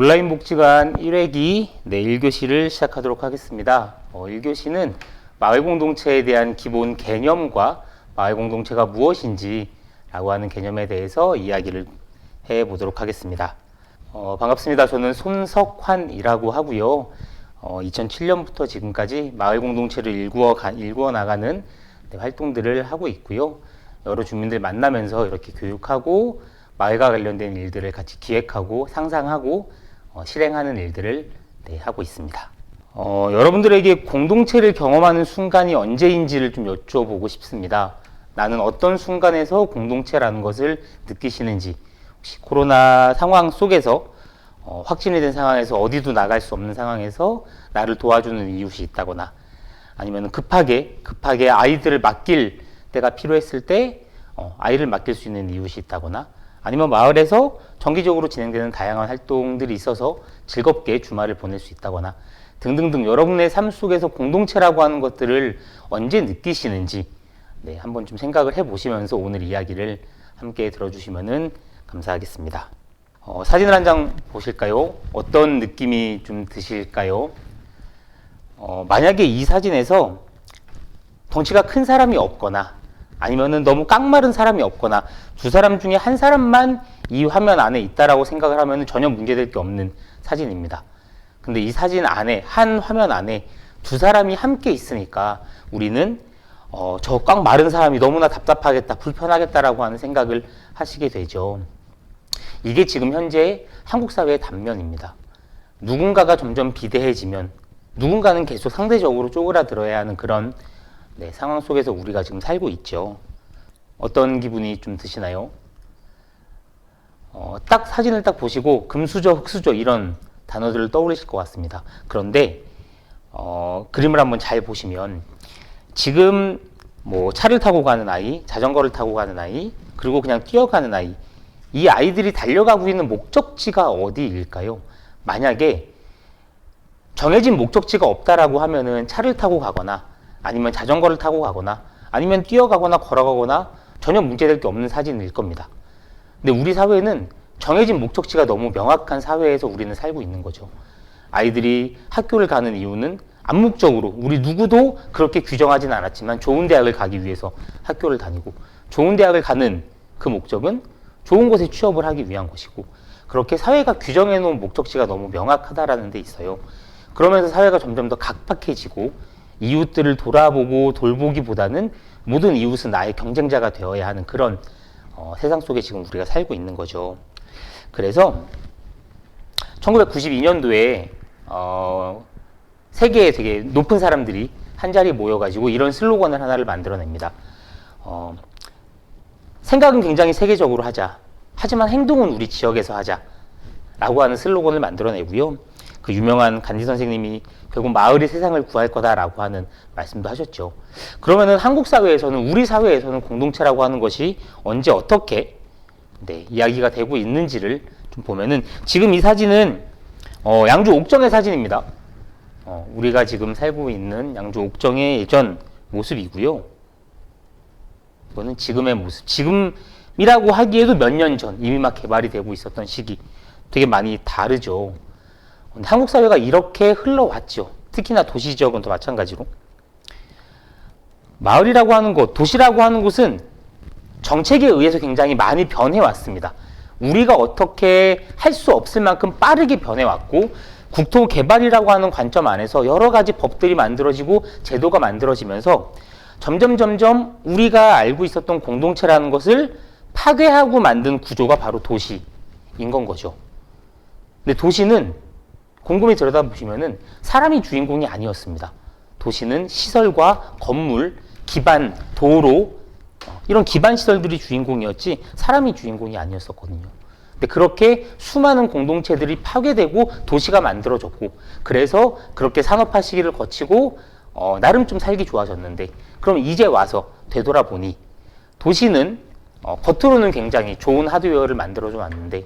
온라인 복지관 1회기 1교시를 시작하도록 하겠습니다. 1교시는 마을 공동체에 대한 기본 개념과 마을 공동체가 무엇인지 라고 하는 개념에 대해서 이야기를 해보도록 하겠습니다. 반갑습니다. 저는 손석환이라고 하고요. 2007년부터 지금까지 마을 공동체를 일구어 나가는 활동들을 하고 있고요. 여러 주민들 만나면서 이렇게 교육하고 마을과 관련된 일들을 같이 기획하고 상상하고 실행하는 일들을 하고 있습니다. 여러분들에게 공동체를 경험하는 순간이 언제인지를 좀 여쭤보고 싶습니다. 나는 어떤 순간에서 공동체라는 것을 느끼시는지, 혹시 코로나 상황 속에서 확진이 된 상황에서 어디도 나갈 수 없는 상황에서 나를 도와주는 이웃이 있다거나, 아니면 급하게 아이들을 맡길 때가 필요했을 때 아이를 맡길 수 있는 이웃이 있다거나, 아니면 마을에서 정기적으로 진행되는 다양한 활동들이 있어서 즐겁게 주말을 보낼 수 있다거나 등등등 여러분의 삶 속에서 공동체라고 하는 것들을 언제 느끼시는지 한번 좀 생각을 해보시면서 오늘 이야기를 함께 들어주시면 감사하겠습니다. 사진을 한 장 보실까요? 어떤 느낌이 좀 드실까요? 만약에 이 사진에서 덩치가 큰 사람이 없거나 아니면은 너무 깡마른 사람이 없거나 두 사람 중에 한 사람만 이 화면 안에 있다라고 생각을 하면 전혀 문제될 게 없는 사진입니다. 근데 이 사진 안에, 한 화면 안에 두 사람이 함께 있으니까 우리는 저 꽉 마른 사람이 너무나 답답하겠다, 불편하겠다라고 하는 생각을 하시게 되죠. 이게 지금 현재 한국 사회의 단면입니다. 누군가가 점점 비대해지면 누군가는 계속 상대적으로 쪼그라들어야 하는 그런 상황 속에서 우리가 지금 살고 있죠. 어떤 기분이 좀 드시나요? 딱 사진을 딱 보시고 금수저, 흙수저 이런 단어들을 떠올리실 것 같습니다. 그런데 그림을 한번 잘 보시면 지금 뭐 차를 타고 가는 아이, 자전거를 타고 가는 아이, 그리고 그냥 뛰어가는 아이, 이 아이들이 달려가고 있는 목적지가 어디일까요? 만약에 정해진 목적지가 없다라고 하면은 차를 타고 가거나 아니면 자전거를 타고 가거나 아니면 뛰어가거나 걸어가거나 전혀 문제될 게 없는 사진일 겁니다. 근데 우리 사회는 정해진 목적지가 너무 명확한 사회에서 우리는 살고 있는 거죠. 아이들이 학교를 가는 이유는 암묵적으로 우리 누구도 그렇게 규정하진 않았지만 좋은 대학을 가기 위해서 학교를 다니고, 좋은 대학을 가는 그 목적은 좋은 곳에 취업을 하기 위한 것이고, 그렇게 사회가 규정해 놓은 목적지가 너무 명확하다라는 데 있어요. 그러면서 사회가 점점 더 각박해지고 이웃들을 돌아보고 돌보기보다는 모든 이웃은 나의 경쟁자가 되어야 하는 그런 세상 속에 지금 우리가 살고 있는 거죠. 그래서 1992년도에 세계의 되게 높은 사람들이 한자리에 모여가지고 이런 슬로건을 하나를 만들어냅니다. 생각은 굉장히 세계적으로 하자. 하지만 행동은 우리 지역에서 하자. 라고 하는 슬로건을 만들어내고요. 그 유명한 간디 선생님이 결국 마을이 세상을 구할 거다라고 하는 말씀도 하셨죠. 그러면은 한국 사회에서는, 우리 사회에서는 공동체라고 하는 것이 언제 어떻게 이야기가 되고 있는지를 좀 보면은, 지금 이 사진은 양주 옥정의 사진입니다. 우리가 지금 살고 있는 양주 옥정의 예전 모습이고요. 이거는 지금의 모습. 지금이라고 하기에도 몇 년 전 이미 막 개발이 되고 있었던 시기 되게 많이 다르죠. 한국 사회가 이렇게 흘러왔죠. 특히나 도시 지역은 또 마찬가지로. 마을이라고 하는 곳, 도시라고 하는 곳은 정책에 의해서 굉장히 많이 변해왔습니다. 우리가 어떻게 할 수 없을 만큼 빠르게 변해왔고, 국토 개발이라고 하는 관점 안에서 여러 가지 법들이 만들어지고 제도가 만들어지면서 점점 우리가 알고 있었던 공동체라는 것을 파괴하고 만든 구조가 바로 도시인 건 거죠. 근데 도시는 곰곰이 들여다보시면은 사람이 주인공이 아니었습니다. 도시는 시설과 건물, 기반, 도로, 이런 기반 시설들이 주인공이었지 사람이 주인공이 아니었었거든요. 근데 그렇게 수많은 공동체들이 파괴되고 도시가 만들어졌고, 그래서 그렇게 산업화 시기를 거치고 나름 좀 살기 좋아졌는데, 그럼 이제 와서 되돌아보니 도시는 겉으로는 굉장히 좋은 하드웨어를 만들어줘 놨는데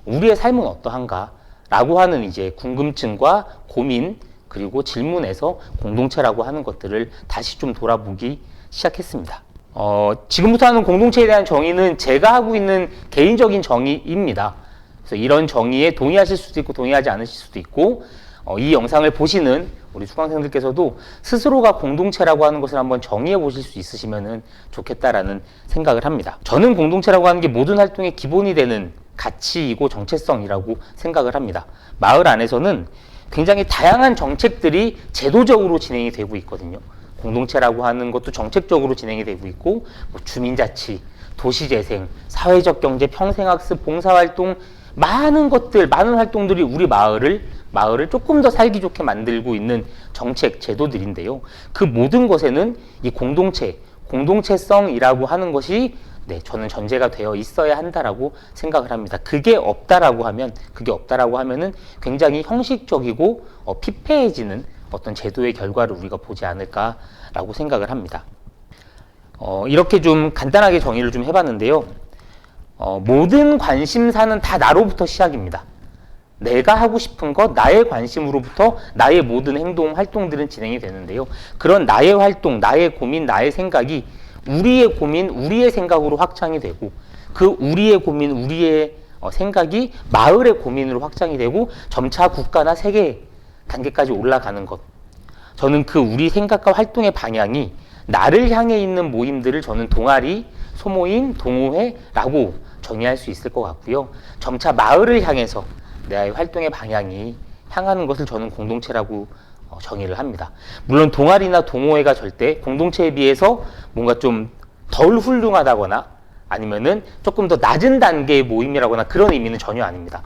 우리의 삶은 어떠한가? 라고 하는 이제 궁금증과 고민, 그리고 질문에서 공동체라고 하는 것들을 다시 좀 돌아보기 시작했습니다. 지금부터 하는 공동체에 대한 정의는 제가 하고 있는 개인적인 정의입니다. 그래서 이런 정의에 동의하실 수도 있고 동의하지 않으실 수도 있고 이 영상을 보시는 우리 수강생들께서도 스스로가 공동체라고 하는 것을 한번 정의해 보실 수 있으시면 좋겠다라는 생각을 합니다. 저는 공동체라고 하는 게 모든 활동의 기본이 되는 가치이고 정체성이라고 생각을 합니다. 마을 안에서는 굉장히 다양한 정책들이 제도적으로 진행이 되고 있거든요. 공동체라고 하는 것도 정책적으로 진행이 되고 있고 뭐 주민자치, 도시재생, 사회적 경제, 평생학습, 봉사활동 많은 것들, 많은 활동들이 우리 마을을 조금 더 살기 좋게 만들고 있는 정책, 제도들인데요. 그 모든 것에는 이 공동체성이라고 하는 것이 저는 전제가 되어 있어야 한다라고 생각을 합니다. 그게 없다라고 하면은 굉장히 형식적이고 피폐해지는 어떤 제도의 결과를 우리가 보지 않을까라고 생각을 합니다. 이렇게 좀 간단하게 정의를 좀 해봤는데요. 모든 관심사는 다 나로부터 시작입니다. 내가 하고 싶은 것, 나의 관심으로부터 나의 모든 행동, 활동들은 진행이 되는데요. 그런 나의 활동, 나의 고민, 나의 생각이 우리의 고민, 우리의 생각으로 확장이 되고 그 우리의 고민, 우리의 생각이 마을의 고민으로 확장이 되고 점차 국가나 세계 단계까지 올라가는 것. 저는 그 우리 생각과 활동의 방향이 나를 향해 있는 모임들을 저는 동아리, 소모임, 동호회라고 정의할 수 있을 것 같고요. 점차 마을을 향해서 나의 활동의 방향이 향하는 것을 저는 공동체라고 정의를 합니다. 물론 동아리나 동호회가 절대 공동체에 비해서 뭔가 좀 덜 훌륭하다거나 아니면은 조금 더 낮은 단계의 모임이라거나 그런 의미는 전혀 아닙니다.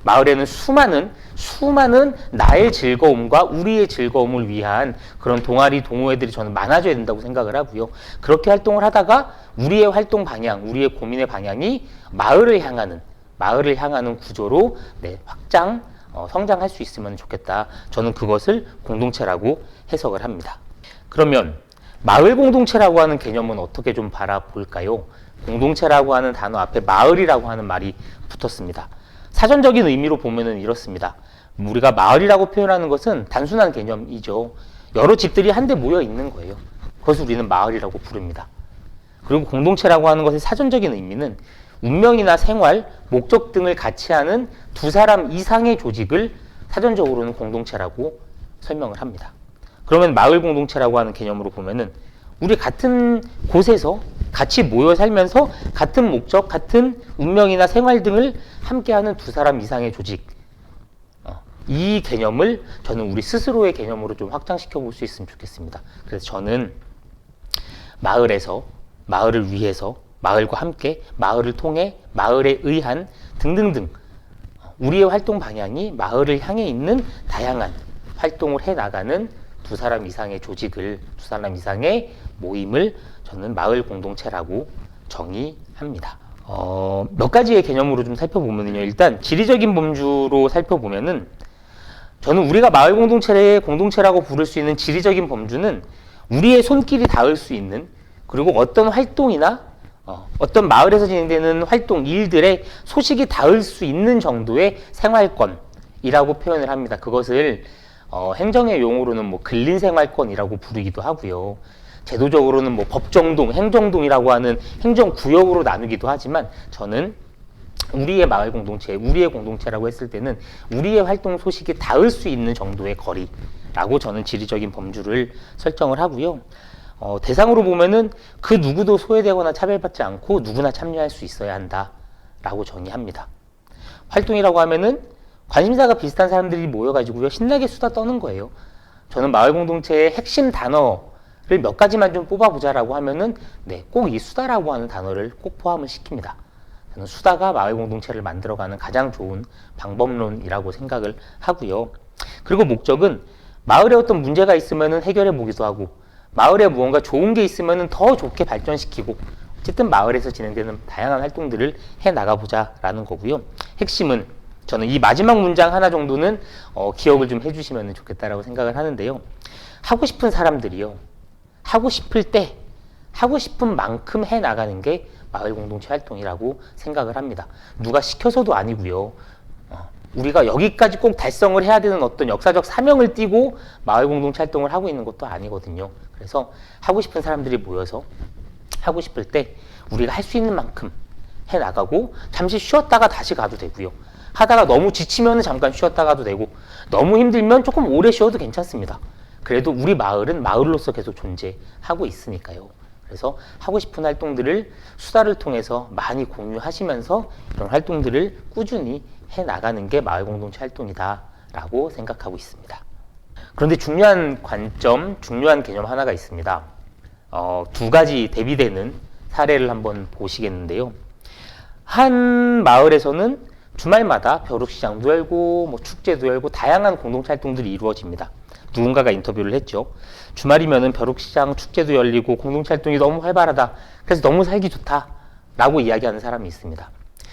마을에는 수많은 나의 즐거움과 우리의 즐거움을 위한 그런 동아리, 동호회들이 저는 많아져야 된다고 생각을 하고요. 그렇게 활동을 하다가 우리의 활동 방향, 우리의 고민의 방향이 마을을 향하는 구조로 성장할 수 있으면 좋겠다. 저는 그것을 공동체라고 해석을 합니다. 그러면 마을 공동체라고 하는 개념은 어떻게 좀 바라볼까요? 공동체라고 하는 단어 앞에 마을이라고 하는 말이 붙었습니다. 사전적인 의미로 보면은 이렇습니다. 우리가 마을이라고 표현하는 것은 단순한 개념이죠. 여러 집들이 한데 모여 있는 거예요. 그것을 우리는 마을이라고 부릅니다. 그리고 공동체라고 하는 것의 사전적인 의미는 운명이나 생활, 목적 등을 같이 하는 두 사람 이상의 조직을 사전적으로는 공동체라고 설명을 합니다. 그러면 마을 공동체라고 하는 개념으로 보면은 우리 같은 곳에서 같이 모여 살면서 같은 목적, 같은 운명이나 생활 등을 함께하는 두 사람 이상의 조직. 이 개념을 저는 우리 스스로의 개념으로 좀 확장시켜 볼 수 있으면 좋겠습니다. 그래서 저는 마을을 위해서, 마을과 함께, 마을을 통해, 마을에 의한 등등등 우리의 활동 방향이 마을을 향해 있는 다양한 활동을 해나가는 두 사람 이상의 조직을, 두 사람 이상의 모임을 저는 마을 공동체라고 정의합니다. 몇 가지의 개념으로 좀 살펴보면요. 일단 지리적인 범주로 살펴보면은 저는 우리가 마을 공동체라고 부를 수 있는 지리적인 범주는 우리의 손길이 닿을 수 있는 그리고 어떤 활동이나 어떤 마을에서 진행되는 활동, 일들의 소식이 닿을 수 있는 정도의 생활권이라고 표현을 합니다. 그것을 행정의 용어로는 뭐 근린생활권이라고 부르기도 하고요. 제도적으로는 뭐 법정동, 행정동이라고 하는 행정구역으로 나누기도 하지만 저는 우리의 마을 공동체, 우리의 공동체라고 했을 때는 우리의 활동 소식이 닿을 수 있는 정도의 거리라고 저는 지리적인 범주를 설정을 하고요. 대상으로 보면은 그 누구도 소외되거나 차별받지 않고 누구나 참여할 수 있어야 한다라고 정의합니다. 활동이라고 하면은 관심사가 비슷한 사람들이 모여가지고요 신나게 수다 떠는 거예요. 저는 마을 공동체의 핵심 단어를 몇 가지만 좀 뽑아보자라고 하면은 꼭 이 수다라고 하는 단어를 꼭 포함을 시킵니다. 저는 수다가 마을 공동체를 만들어가는 가장 좋은 방법론이라고 생각을 하고요. 그리고 목적은 마을에 어떤 문제가 있으면은 해결해 보기도 하고 마을에 무언가 좋은 게 있으면은 더 좋게 발전시키고 어쨌든 마을에서 진행되는 다양한 활동들을 해 나가보자라는 거고요. 핵심은 저는 이 마지막 문장 하나 정도는 기억을 좀 해주시면 좋겠다라고 생각을 하는데요. 하고 싶은 사람들이요. 하고 싶을 때 하고 싶은 만큼 해 나가는 게 마을 공동체 활동이라고 생각을 합니다. 누가 시켜서도 아니고요. 우리가 여기까지 꼭 달성을 해야 되는 어떤 역사적 사명을 띠고 마을 공동체 활동을 하고 있는 것도 아니거든요. 그래서 하고 싶은 사람들이 모여서 하고 싶을 때 우리가 할 수 있는 만큼 해 나가고 잠시 쉬었다가 다시 가도 되고요. 하다가 너무 지치면 잠깐 쉬었다가도 되고 너무 힘들면 조금 오래 쉬어도 괜찮습니다. 그래도 우리 마을은 마을로서 계속 존재하고 있으니까요. 그래서 하고 싶은 활동들을 수다를 통해서 많이 공유하시면서 이런 활동들을 꾸준히 해나가는 게 마을 공동체 활동이다라고 생각하고 있습니다. 그런데 중요한 관점, 중요한 개념 하나가 있습니다. 두 가지 대비되는 사례를 한번 보시겠는데요. 한 마을에서는 주말마다 벼룩시장도 열고 뭐 축제도 열고 다양한 공동체 활동들이 이루어집니다. 누군가가 인터뷰를 했죠. 주말이면은 벼룩시장 축제도 열리고 공동체 활동이 너무 활발하다. 그래서 너무 살기 좋다. 라고 이야기하는 사람이 있습니다.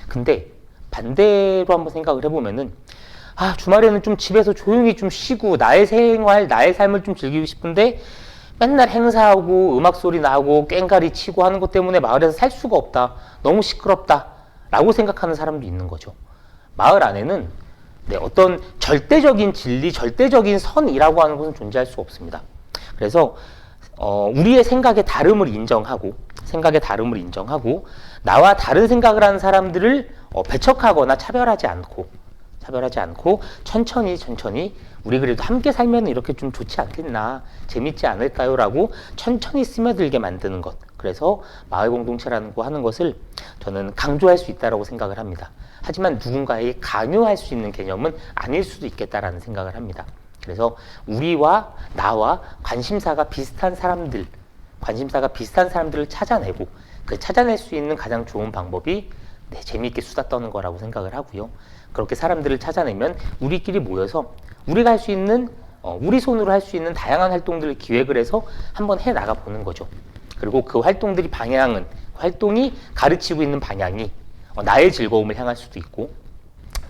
근데 반대로 한번 생각을 해보면은 주말에는 좀 집에서 조용히 좀 쉬고 나의 생활, 나의 삶을 좀 즐기고 싶은데 맨날 행사하고 음악 소리 나고 꽹가리 치고 하는 것 때문에 마을에서 살 수가 없다. 너무 시끄럽다. 라고 생각하는 사람도 있는 거죠. 마을 안에는 어떤 절대적인 진리, 절대적인 선이라고 하는 것은 존재할 수 없습니다. 그래서 우리의 생각의 다름을 인정하고 나와 다른 생각을 하는 사람들을 배척하거나 차별하지 않고 천천히 우리 그래도 함께 살면 이렇게 좀 좋지 않겠나, 재밌지 않을까요? 라고 천천히 스며들게 만드는 것. 그래서 마을 공동체라는 거 하는 것을 저는 강조할 수 있다고 생각을 합니다. 하지만 누군가에게 강요할 수 있는 개념은 아닐 수도 있겠다라는 생각을 합니다. 그래서 우리와 나와 관심사가 비슷한 사람들을 찾아내고 그 찾아낼 수 있는 가장 좋은 방법이 재미있게 수다 떠는 거라고 생각을 하고요. 그렇게 사람들을 찾아내면 우리끼리 모여서 우리가 할 수 있는 우리 손으로 할 수 있는 다양한 활동들을 기획을 해서 한번 해 나가 보는 거죠. 그리고 그 활동이 가르치고 있는 방향이 나의 즐거움을 향할 수도 있고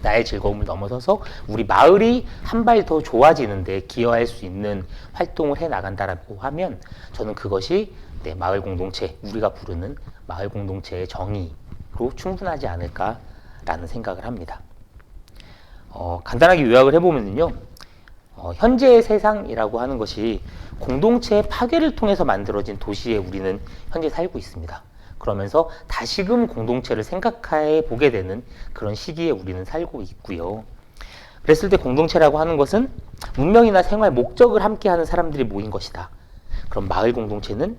나의 즐거움을 넘어서서 우리 마을이 한 발 더 좋아지는데 기여할 수 있는 활동을 해 나간다라고 하면 저는 그것이 마을 공동체, 우리가 부르는 마을 공동체의 정의로 충분하지 않을까라는 생각을 합니다. 간단하게 요약을 해보면요. 현재의 세상이라고 하는 것이 공동체의 파괴를 통해서 만들어진 도시에 우리는 현재 살고 있습니다. 그러면서 다시금 공동체를 생각해 보게 되는 그런 시기에 우리는 살고 있고요. 그랬을 때 공동체라고 하는 것은 문명이나 생활 목적을 함께하는 사람들이 모인 것이다. 그럼 마을 공동체는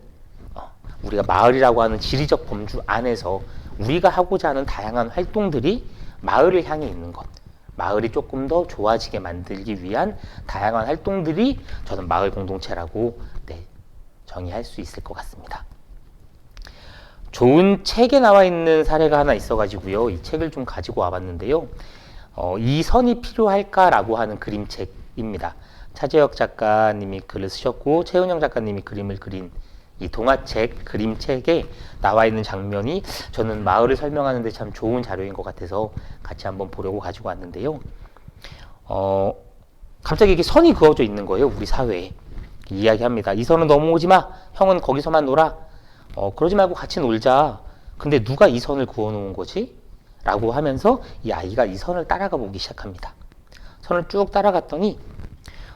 우리가 마을이라고 하는 지리적 범주 안에서 우리가 하고자 하는 다양한 활동들이 마을을 향해 있는 것, 마을이 조금 더 좋아지게 만들기 위한 다양한 활동들이 저는 마을 공동체라고 정의할 수 있을 것 같습니다. 좋은 책에 나와 있는 사례가 하나 있어가지고요. 이 책을 좀 가지고 와봤는데요. 이 선이 필요할까라고 하는 그림책입니다. 차재혁 작가님이 글을 쓰셨고 최은영 작가님이 그림을 그린 이 동화책, 그림책에 나와 있는 장면이 저는 마을을 설명하는 데 참 좋은 자료인 것 같아서 같이 한번 보려고 가지고 왔는데요. 갑자기 이렇게 선이 그어져 있는 거예요. 우리 사회에. 이야기합니다. 이 선은 넘어오지 마. 형은 거기서만 놀아. 그러지 말고 같이 놀자. 근데 누가 이 선을 그어 놓은 거지? 라고 하면서 이 아이가 이 선을 따라가 보기 시작합니다. 선을 쭉 따라갔더니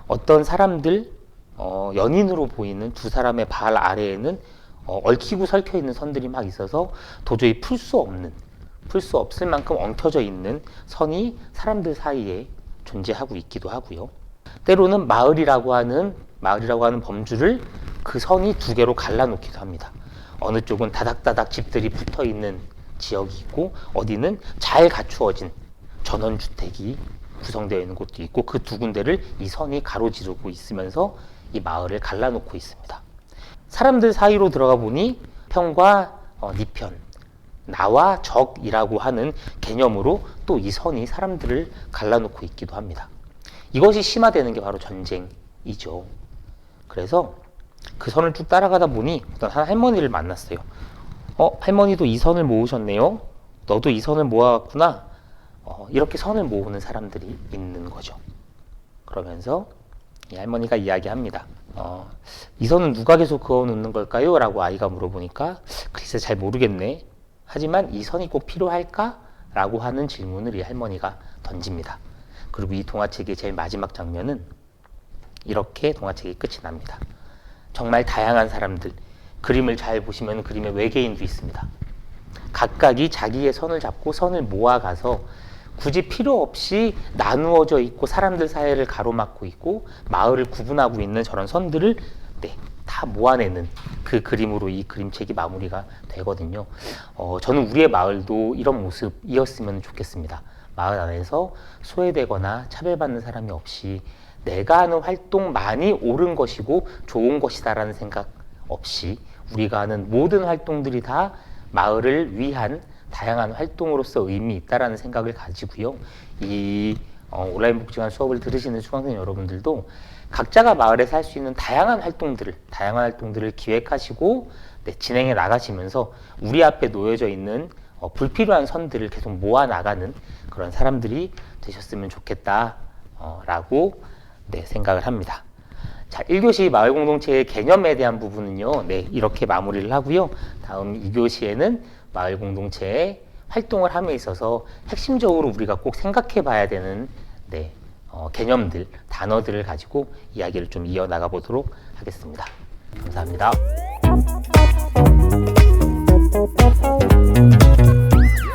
어떤 사람들, 연인으로 보이는 두 사람의 발 아래에는 얽히고 설켜 있는 선들이 막 있어서 도저히 풀 수 없을 만큼 엉켜져 있는 선이 사람들 사이에 존재하고 있기도 하고요. 때로는 마을이라고 하는 범주를 그 선이 두 개로 갈라놓기도 합니다. 어느 쪽은 다닥다닥 집들이 붙어 있는 지역이 있고 어디는 잘 갖추어진 전원주택이 구성되어 있는 곳도 있고 그 두 군데를 이 선이 가로지르고 있으면서 이 마을을 갈라놓고 있습니다. 사람들 사이로 들어가 보니 편과 네 편, 나와 적이라고 하는 개념으로 또 이 선이 사람들을 갈라놓고 있기도 합니다. 이것이 심화되는 게 바로 전쟁이죠. 그래서 그 선을 쭉 따라가다 보니 어떤 한 할머니를 만났어요. 할머니도 이 선을 모으셨네요. 너도 이 선을 모아왔구나. 이렇게 선을 모으는 사람들이 있는 거죠. 그러면서 이 할머니가 이야기합니다. 이 선은 누가 계속 그어 놓는 걸까요? 라고 아이가 물어보니까 글쎄 잘 모르겠네. 하지만 이 선이 꼭 필요할까? 라고 하는 질문을 이 할머니가 던집니다. 그리고 이 동화책의 제일 마지막 장면은 이렇게 동화책이 끝이 납니다. 정말 다양한 사람들, 그림을 잘 보시면 그림에 외계인도 있습니다. 각각이 자기의 선을 잡고 선을 모아가서 굳이 필요 없이 나누어져 있고 사람들 사이를 가로막고 있고 마을을 구분하고 있는 저런 선들을 다 모아내는 그 그림으로 이 그림책이 마무리가 되거든요. 저는 우리의 마을도 이런 모습이었으면 좋겠습니다. 마을 안에서 소외되거나 차별받는 사람이 없이 내가 하는 활동만이 옳은 것이고 좋은 것이다라는 생각 없이 우리가 하는 모든 활동들이 다 마을을 위한 다양한 활동으로서 의미 있다라는 생각을 가지고요. 이 온라인 복지관 수업을 들으시는 수강생 여러분들도 각자가 마을에서 할 수 있는 다양한 활동들을 기획하시고 진행해 나가시면서 우리 앞에 놓여져 있는 불필요한 선들을 계속 모아 나가는 그런 사람들이 되셨으면 좋겠다라고 생각을 합니다. 자, 1교시 마을공동체의 개념에 대한 부분은요, 이렇게 마무리를 하고요. 다음 2교시에는 마을공동체의 활동을 함에 있어서 핵심적으로 우리가 꼭 생각해 봐야 되는 개념들, 단어들을 가지고 이야기를 좀 이어나가 보도록 하겠습니다. 감사합니다.